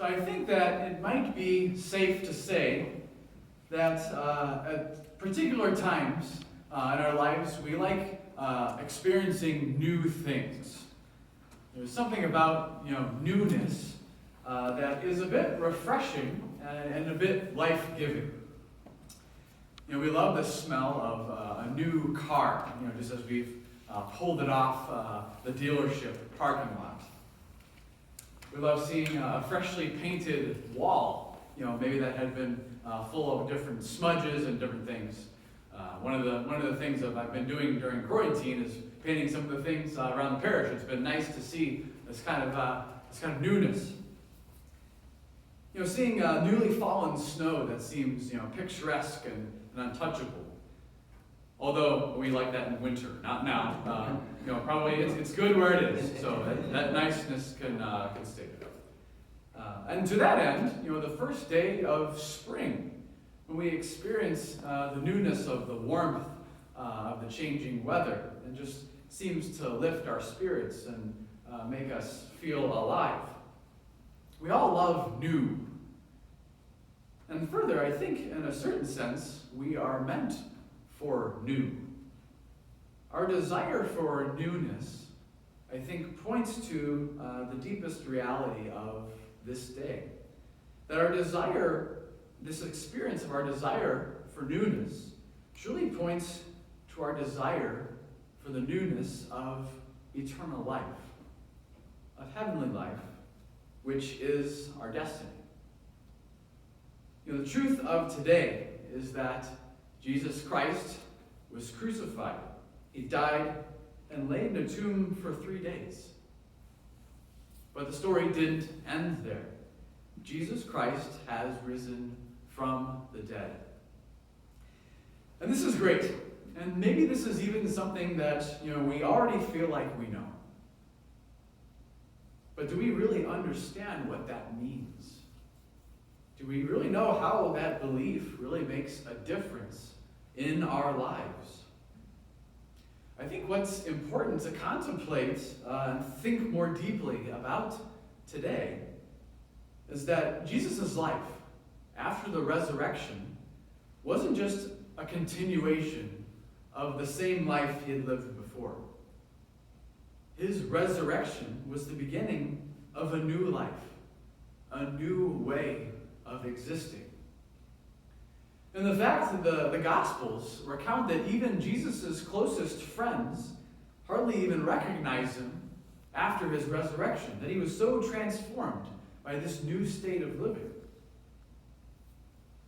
So I think that it might be safe to say that at particular times in our lives, we like experiencing new things. There's something about newness that is a bit refreshing and a bit life-giving. We love the smell of a new car, just as we've pulled it off the dealership parking lot. We love seeing a freshly painted wall, maybe that had been full of different smudges and different things. One of the things that I've been doing during quarantine is painting some of the things around the parish. It's been nice to see this kind of newness. Seeing newly fallen snow that seems picturesque and untouchable. Although we like that in winter, not now. Probably it's good where it is, so that niceness can stay there. And to that end, the first day of spring, when we experience the newness of the warmth of the changing weather, it just seems to lift our spirits and make us feel alive. We all love new. And further, I think in a certain sense, we are meant for new. Our desire for newness, I think, points to the deepest reality of this day. That our desire, this experience of our desire for newness, truly points to our desire for the newness of eternal life, of heavenly life, which is our destiny. The truth of today is that Jesus Christ was crucified. He died and lay in a tomb for 3 days. But the story didn't end there. Jesus Christ has risen from the dead. And this is great. And maybe this is even something that we already feel like we know. But do we really understand what that means? Do we really know how that belief really makes a difference in our lives? I think what's important to contemplate and think more deeply about today is that Jesus' life after the resurrection wasn't just a continuation of the same life he had lived before. His resurrection was the beginning of a new life, a new way of existing. And the fact that the Gospels recount that even Jesus' closest friends hardly even recognized him after his resurrection, that he was so transformed by this new state of living.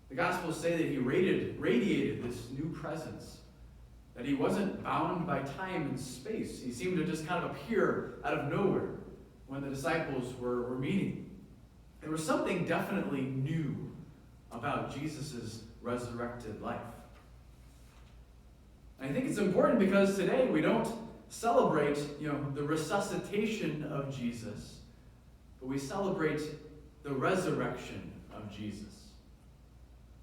The Gospels say that he radiated this new presence, that he wasn't bound by time and space. He seemed to just kind of appear out of nowhere when the disciples were meeting. There was something definitely new about Jesus' resurrected life. And I think it's important because today we don't celebrate, the resuscitation of Jesus, but we celebrate the resurrection of Jesus.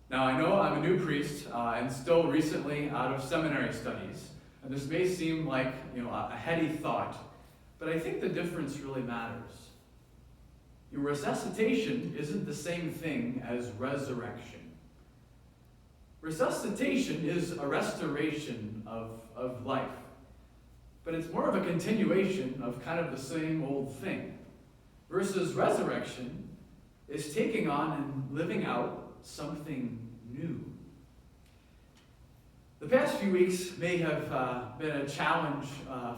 Now, I know I'm a new priest and still recently out of seminary studies, and this may seem like, a heady thought, but I think the difference really matters. Your resuscitation isn't the same thing as resurrection. Resuscitation is a restoration of life, but it's more of a continuation of kind of the same old thing, versus resurrection is taking on and living out something new. The past few weeks may have been a challenge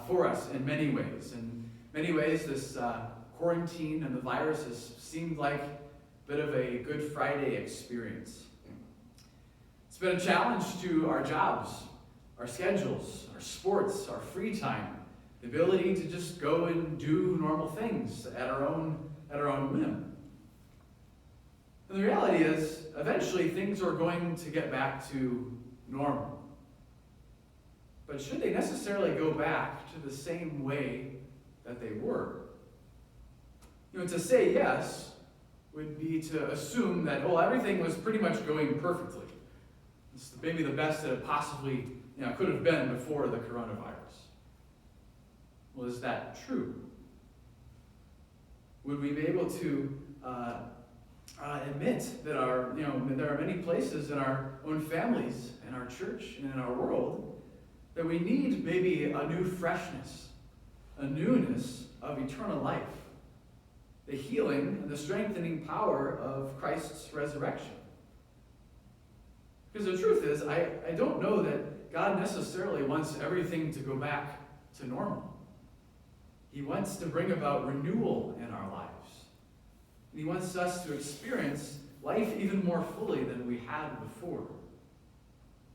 for us in many ways. In many ways, this quarantine and the virus has seemed like a bit of a Good Friday experience. It's been a challenge to our jobs, our schedules, our sports, our free time, the ability to just go and do normal things at our own whim. And the reality is, eventually things are going to get back to normal. But should they necessarily go back to the same way that they were? To say yes would be to assume that, everything was pretty much going perfectly. It's maybe the best that it possibly could have been before the coronavirus. Well, is that true? Would we be able to admit that there are many places in our own families, in our church, and in our world that we need maybe a new freshness, a newness of eternal life, the healing and the strengthening power of Christ's resurrection. Because the truth is, I don't know that God necessarily wants everything to go back to normal. He wants to bring about renewal in our lives. And he wants us to experience life even more fully than we had before.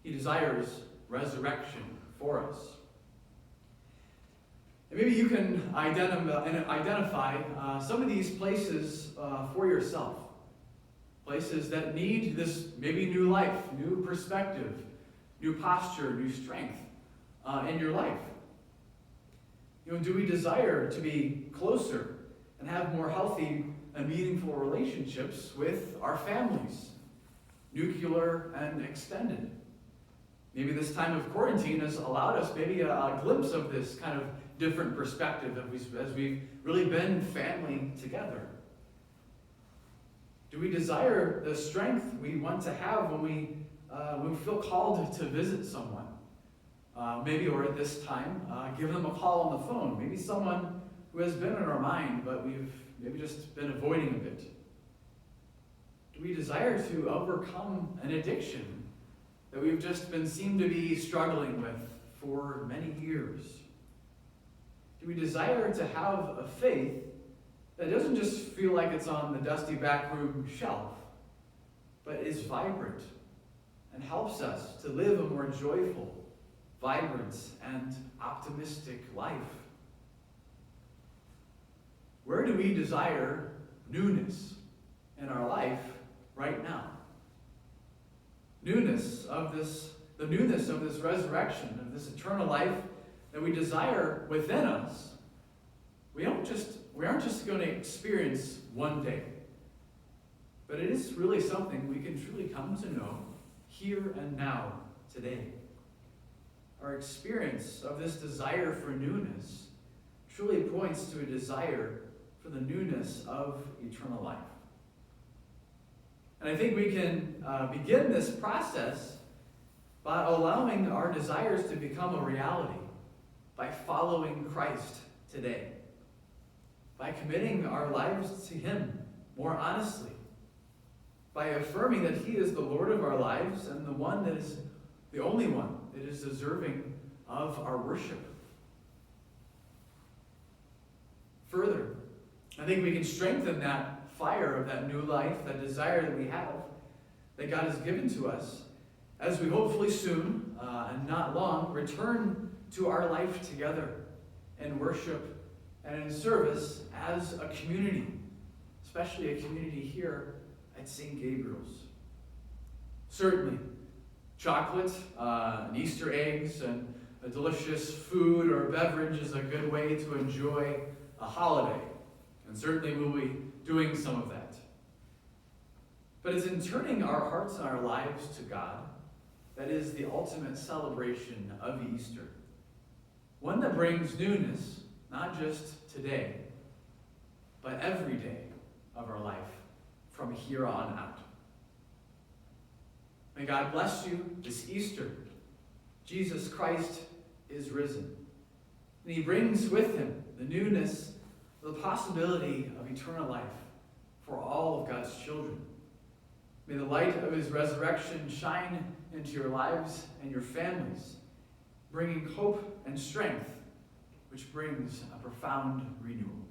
He desires resurrection for us. And maybe you can identify some of these places for yourself. Places that need this maybe new life, new perspective, new posture, new strength in your life. Do we desire to be closer and have more healthy and meaningful relationships with our families, nuclear and extended? Maybe this time of quarantine has allowed us maybe a glimpse of this kind of different perspective as we've really been family together. Do we desire the strength we want to have when we feel called to visit someone? Maybe, or at this time, give them a call on the phone. Maybe someone who has been in our mind, but we've maybe just been avoiding a bit. Do we desire to overcome an addiction that we've just seemed to be struggling with for many years? Do we desire to have a faith that doesn't just feel like it's on the dusty backroom shelf, but is vibrant and helps us to live a more joyful, vibrant, and optimistic life? Where do we desire newness in our life right now? The newness of this resurrection, of this eternal life that we desire within us, we aren't just going to experience one day, but it is really something we can truly come to know here and now, today. Our experience of this desire for newness truly points to a desire for the newness of eternal life. And I think we can begin this process by allowing our desires to become a reality, by following Christ today, by committing our lives to Him more honestly, by affirming that He is the Lord of our lives and the only one that is deserving of our worship. Further, I think we can strengthen that fire of that new life, that desire that we have, that God has given to us, as we hopefully soon, and not long, return to our life together in worship and in service as a community, especially a community here at St. Gabriel's. Certainly, chocolate and Easter eggs and a delicious food or beverage is a good way to enjoy a holiday. And certainly we'll be doing some of that. But it's in turning our hearts and our lives to God that is the ultimate celebration of Easter. One that brings newness, not just today, but every day of our life from here on out. May God bless you this Easter. Jesus Christ is risen. And He brings with Him the newness, the possibility of eternal life for all of God's children. May the light of His resurrection shine into your lives and your families, bringing hope and strength, which brings a profound renewal.